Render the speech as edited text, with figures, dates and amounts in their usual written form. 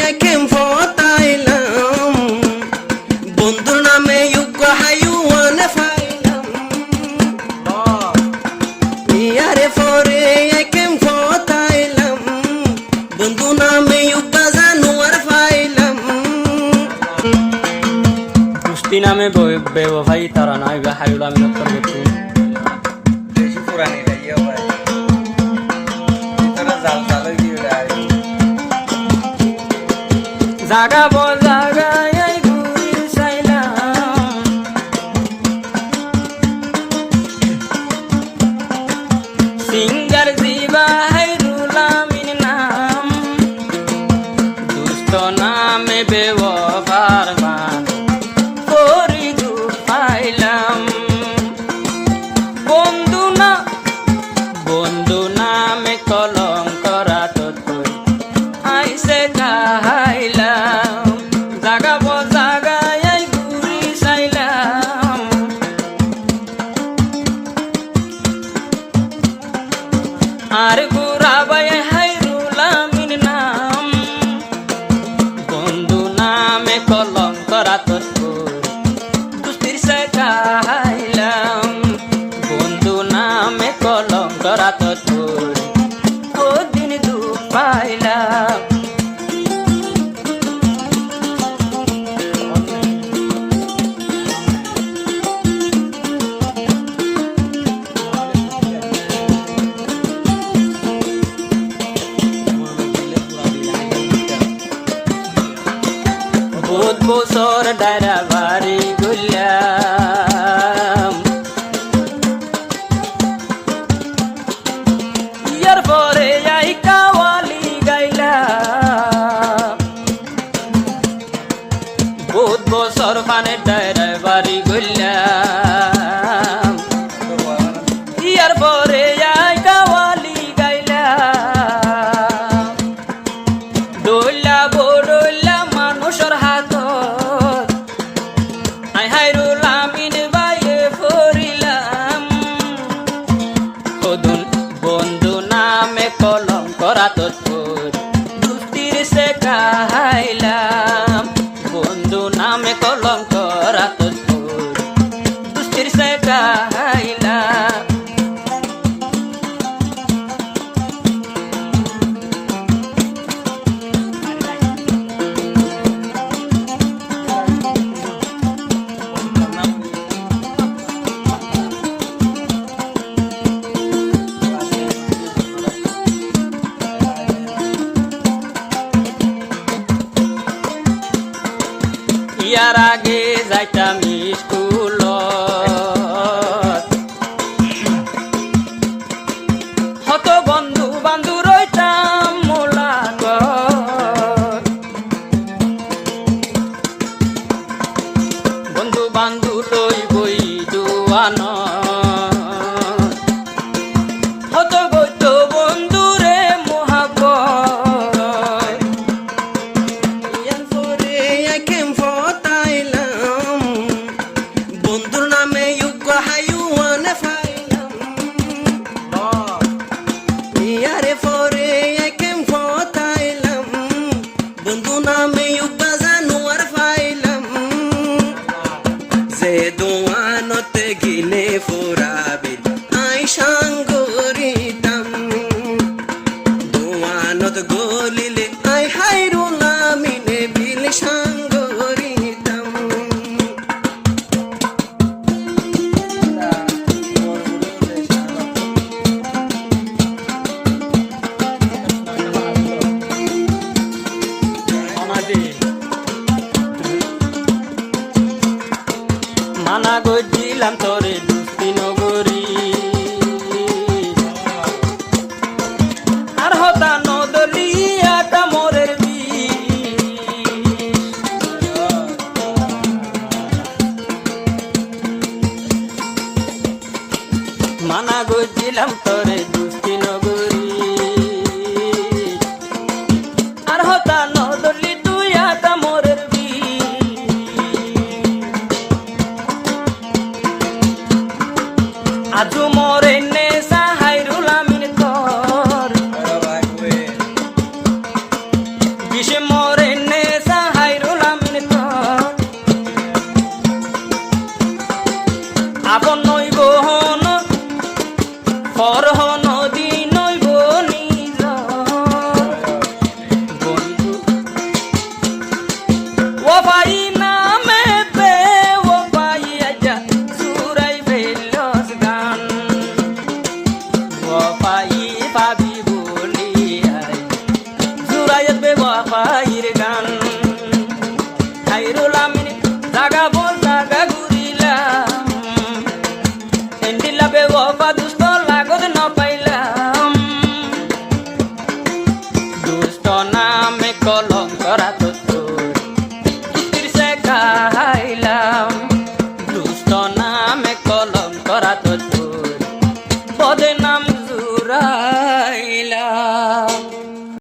একেম ফতাইলাম বন্ধুর নামে যোগ্য হাইওয়ান ফাইলাম ইয়ারে পরে একেম ফতাইলাম বন্ধু নামে যোগ্য জানোয়ার ফাইলাম কুস্তি নামে বেওয়াফাই তারা নাই হাইল আমি নকর করতে বেশি পুরানি ভাইয়া ভাই তারা জাল জাল দিয়ে যায় জাগা জাগায় ঘুরি চাইলাম সিঙ্গার জিবা হাইরুল আমিন নাম দুষ্ট নামে বেওয়াফার মান করি পাইলাম বন্ধু নামে কলঙ্ক রাত আইসে খাইলাম জাগাবো জাগায় ঘুরি চাইলাম আর ঘুরাবাই হাইরুল আমিন নাম বন্ধু নামে কলঙ্ক রাত দুষ্টির সে খাইলাম বন্ধু নামে কলঙ্ক রাত ও দিন দুঃখ পাইলাম বহুত বছর ডায়রা বাড়ি গেলাম ইয়ার পরে যাই কাওয়ালি গাইলাম বহুত বছর পানে ডায়রা বাড়ি গেলাম ইয়ার পরে যাই কাওয়ালি গাইলাম ডইলা বড়ইলা মানুষের হাত আই হাইরুল আমিন বাইয়ে ফরিলাম কদুন বন্ধু নামে কলঙ্ক রাত দুষ্টির সে খাইলাম বন্ধু নামে কলঙ্ক রাত দুষ্টির সে খাইলাম ইয়ার আগে যাইতাম স্কুল হত বন্ধু বান্ধু রইতাম মোলাক বন্ধু বান্ধু লই বই দুয়ান হত গইত বন্ধু রে মহাবত ইয়ার পরে একেম ফতাইলাম বন্ধুর নামে যোগ্য হাইওয়ান ফাইলাম ইয়ারে পরে একেম ফতাইলাম বন্ধু নামে যোগ্য জানোয়ার ফাইলাম যে দোয়ানতে গিলে ফুরাবে আই সাঙ্গরিতাম দোয়ানত গলিলে আই হাইরুল আমিনে বিল সাঙ্গরিতাম মানা গজিলাম তোরে দুস্তি নগরী আর হতা নদলিয়া কামরের মানা গজিলাম তোরে দুস্তি নগরী আর হতা নদলি তুই কামরের আজু মরে নেশা হাইরুল আমিন তোর বিষে মরে পাই